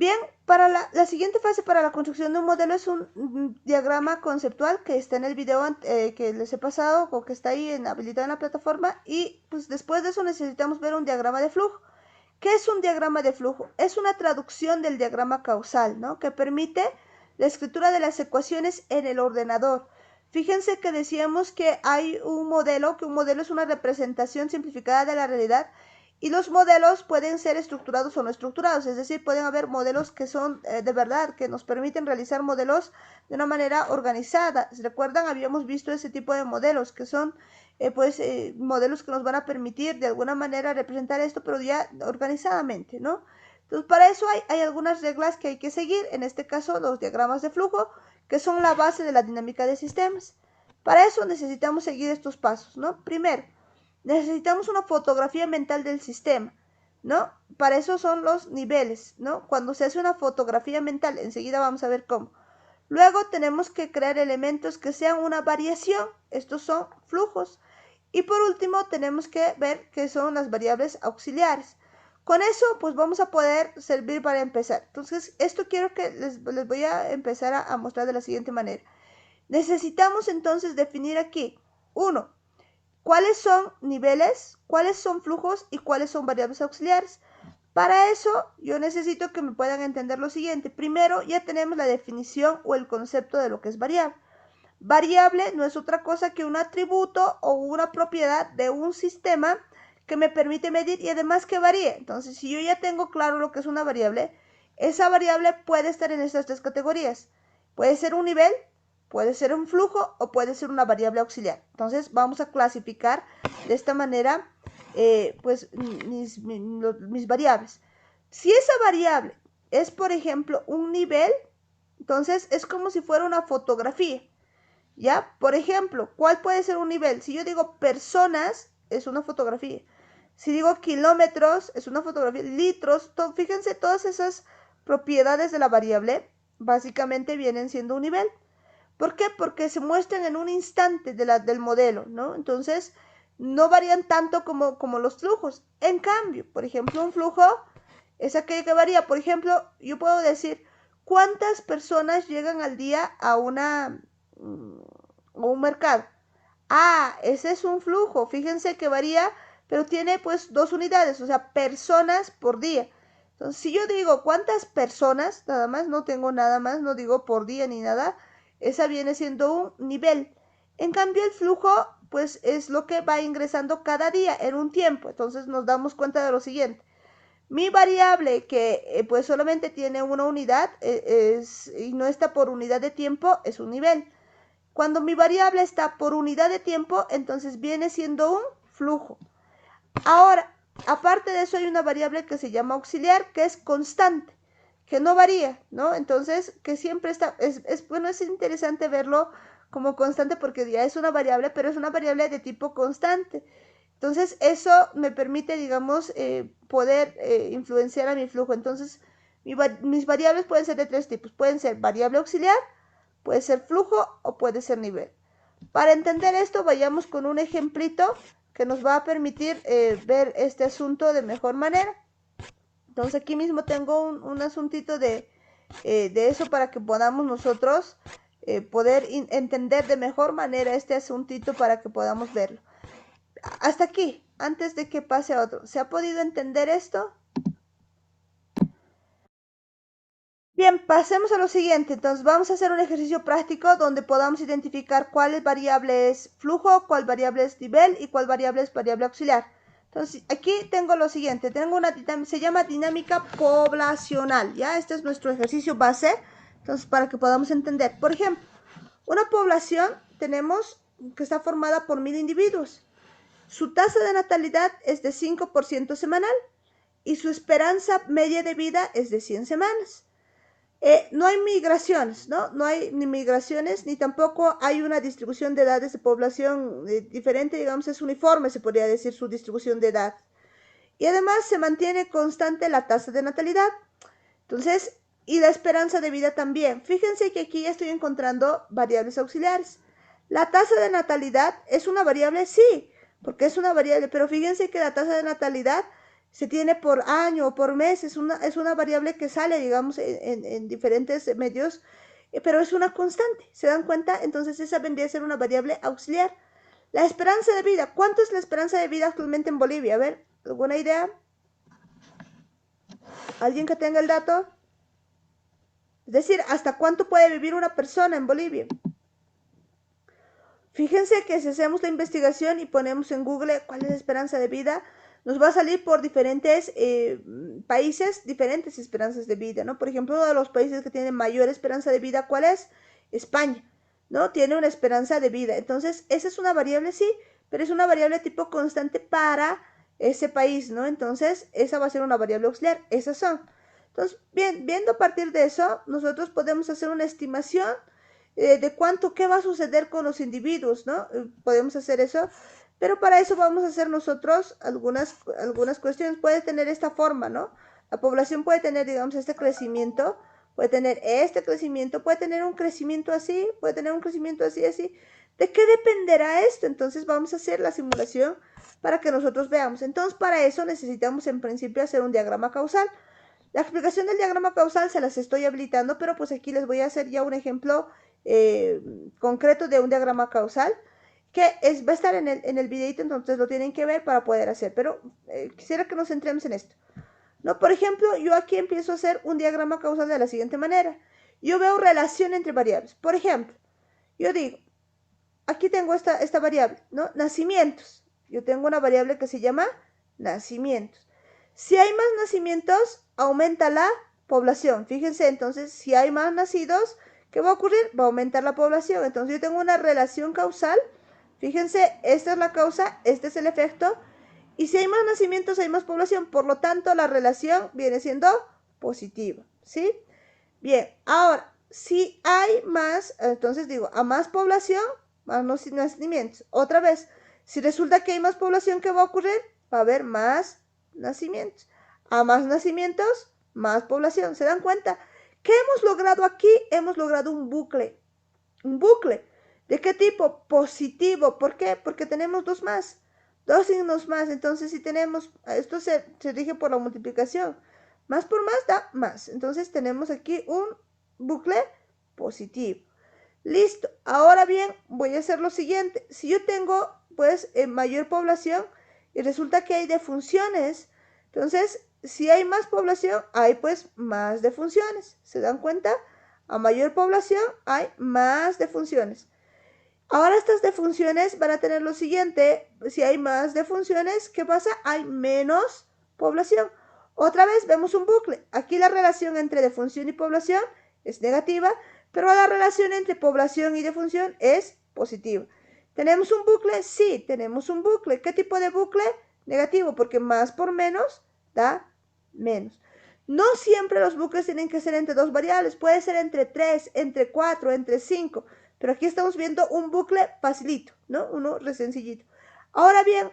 Bien, para la siguiente fase para la construcción de un modelo es un diagrama conceptual que está en el video que les he pasado o que está ahí habilitado en la plataforma, y pues después de eso necesitamos ver un diagrama de flujo. ¿Qué es un diagrama de flujo? Es una traducción del diagrama causal, ¿no? Que permite la escritura de las ecuaciones en el ordenador. Fíjense que decíamos que hay un modelo es una representación simplificada de la realidad, y los modelos pueden ser estructurados o no estructurados, es decir, pueden haber modelos que son de verdad, que nos permiten realizar modelos de una manera organizada. ¿Recuerdan? Habíamos visto ese tipo de modelos que son modelos que nos van a permitir de alguna manera representar esto, pero ya organizadamente, ¿no? Entonces, para eso hay algunas reglas que hay que seguir, en este caso los diagramas de flujo, que son la base de la dinámica de sistemas. Para eso necesitamos seguir estos pasos, ¿no? Primero, necesitamos una fotografía mental del sistema, ¿no? Para eso son los niveles, ¿no? Cuando se hace una fotografía mental, enseguida vamos a ver cómo. Luego tenemos que crear elementos que sean una variación, estos son flujos. Y por último tenemos que ver qué son las variables auxiliares. Con eso pues vamos a poder servir para empezar. Entonces esto quiero que les voy a empezar a mostrar de la siguiente manera. Necesitamos entonces definir aquí, 1, cuáles son niveles, cuáles son flujos y cuáles son variables auxiliares. Para eso yo necesito que me puedan entender lo siguiente. Primero ya tenemos la definición o el concepto de lo que es variable. Variable no es otra cosa que un atributo o una propiedad de un sistema que me permite medir y además que varíe. Entonces, si yo ya tengo claro lo que es una variable, esa variable puede estar en estas tres categorías. Puede ser un nivel, puede ser un flujo o puede ser una variable auxiliar. Entonces, vamos a clasificar de esta manera mis variables. Si esa variable es, por ejemplo, un nivel, entonces es como si fuera una fotografía. ¿Ya? Por ejemplo, ¿cuál puede ser un nivel? Si yo digo personas, es una fotografía. Si digo kilómetros, es una fotografía. Litros, fíjense, todas esas propiedades de la variable básicamente vienen siendo un nivel. ¿Por qué? Porque se muestran en un instante del modelo, ¿no? Entonces, no varían tanto como los flujos. En cambio, por ejemplo, un flujo es aquel que varía. Por ejemplo, yo puedo decir cuántas personas llegan al día a un mercado. Ah, ese es un flujo. Fíjense que varía, pero tiene pues 2 unidades, o sea, personas por día. Entonces, si yo digo cuántas personas, nada más, no tengo nada más, no digo por día ni nada, esa viene siendo un nivel. En cambio, el flujo, pues es lo que va ingresando cada día en un tiempo. Entonces, nos damos cuenta de lo siguiente. Mi variable que pues solamente tiene una unidad y no está por unidad de tiempo es un nivel. Cuando mi variable está por unidad de tiempo, entonces viene siendo un flujo. Ahora, aparte de eso hay una variable que se llama auxiliar, que es constante, que no varía, ¿no? Entonces, que siempre está, bueno, es interesante verlo como constante porque ya es una variable, pero es una variable de tipo constante. Entonces, eso me permite, digamos, poder influenciar a mi flujo. Entonces, mis variables pueden ser de 3 tipos. Pueden ser variable auxiliar, puede ser flujo o puede ser nivel. Para entender esto, vayamos con un ejemplito que nos va a permitir ver este asunto de mejor manera. Entonces, aquí mismo tengo un asuntito de eso para que podamos nosotros poder entender de mejor manera este asuntito para que podamos verlo. Hasta aquí, antes de que pase a otro. ¿Se ha podido entender esto? Bien, pasemos a lo siguiente. Entonces vamos a hacer un ejercicio práctico donde podamos identificar cuál variable es flujo, cuál variable es nivel y cuál variable es variable auxiliar. Entonces aquí tengo lo siguiente, tengo una se llama dinámica poblacional, ¿ya? Este es nuestro ejercicio base, entonces para que podamos entender. Por ejemplo, una población tenemos que está formada por 1000 individuos. Su tasa de natalidad es de 5% semanal y su esperanza media de vida es de 100 semanas. No hay migraciones, ¿no? No hay ni migraciones, ni tampoco hay una distribución de edades de población diferente, digamos, es uniforme, se podría decir, su distribución de edad. Y además se mantiene constante la tasa de natalidad. Entonces, y la esperanza de vida también. Fíjense que aquí ya estoy encontrando variables auxiliares. La tasa de natalidad es una variable, sí, porque es una variable, pero fíjense que la tasa de natalidad se tiene por año o por mes, es una variable que sale, digamos, en diferentes medios, pero es una constante, ¿se dan cuenta? Entonces esa vendría a ser una variable auxiliar. La esperanza de vida, ¿cuánto es la esperanza de vida actualmente en Bolivia? A ver, ¿alguna idea? ¿Alguien que tenga el dato? Es decir, ¿hasta cuánto puede vivir una persona en Bolivia? Fíjense que si hacemos la investigación y ponemos en Google cuál es la esperanza de vida, nos va a salir por diferentes países, diferentes esperanzas de vida, ¿no? Por ejemplo, uno de los países que tiene mayor esperanza de vida, ¿cuál es? España, ¿no? Tiene una esperanza de vida. Entonces, esa es una variable, sí, pero es una variable tipo constante para ese país, ¿no? Entonces, esa va a ser una variable auxiliar. Esas son. Entonces, bien, viendo a partir de eso, nosotros podemos hacer una estimación de cuánto, qué va a suceder con los individuos, ¿no? Podemos hacer eso, pero para eso vamos a hacer nosotros algunas cuestiones. Puede tener esta forma, ¿no? La población puede tener, digamos, este crecimiento, puede tener este crecimiento, puede tener un crecimiento así, puede tener un crecimiento así, así. ¿De qué dependerá esto? Entonces vamos a hacer la simulación para que nosotros veamos. Entonces para eso necesitamos en principio hacer un diagrama causal. La explicación del diagrama causal se las estoy habilitando, pero pues aquí les voy a hacer ya un ejemplo concreto de un diagrama causal que va a estar en el videito, entonces lo tienen que ver para poder hacer, pero quisiera que nos centremos en esto, ¿no? Por ejemplo, yo aquí empiezo a hacer un diagrama causal de la siguiente manera. Yo veo relación entre variables. Por ejemplo, yo digo, aquí tengo esta variable, ¿no? Nacimientos. Yo tengo una variable que se llama nacimientos. Si hay más nacimientos, aumenta la población. Fíjense, entonces, si hay más nacidos, ¿qué va a ocurrir? Va a aumentar la población. Entonces, yo tengo una relación causal. Fíjense, esta es la causa, este es el efecto. Y si hay más nacimientos, hay más población. Por lo tanto, la relación viene siendo positiva, ¿sí? Bien, ahora, si hay más, entonces digo, a más población, más nacimientos. Otra vez, si resulta que hay más población, ¿qué va a ocurrir? Va a haber más nacimientos. A más nacimientos, más población. ¿Se dan cuenta? ¿Qué hemos logrado aquí? Hemos logrado un bucle. Un bucle. ¿De qué tipo? Positivo. ¿Por qué? Porque tenemos dos más. Dos signos más. Entonces, si tenemos, esto se rige por la multiplicación. Más por más da más. Entonces, tenemos aquí un bucle positivo. Listo. Ahora bien, voy a hacer lo siguiente. Si yo tengo, pues, mayor población y resulta que hay defunciones, entonces, si hay más población, hay pues más defunciones. ¿Se dan cuenta? A mayor población hay más defunciones. Ahora estas defunciones van a tener lo siguiente. Si hay más defunciones, ¿qué pasa? Hay menos población. Otra vez vemos un bucle. Aquí la relación entre defunción y población es negativa, pero la relación entre población y defunción es positiva. ¿Tenemos un bucle? Sí, tenemos un bucle. ¿Qué tipo de bucle? Negativo, porque más por menos da menos. No siempre los bucles tienen que ser entre dos variables, puede ser entre 3, entre 4, entre 5, pero aquí estamos viendo un bucle facilito, ¿no? Uno re sencillito. Ahora bien,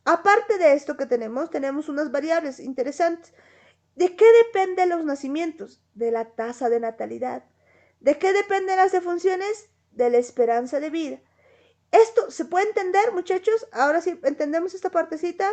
aparte de esto que tenemos unas variables interesantes. ¿De qué dependen los nacimientos? De la tasa de natalidad. ¿De qué dependen las defunciones? De la esperanza de vida. Esto se puede entender, muchachos. Ahora sí entendemos esta partecita.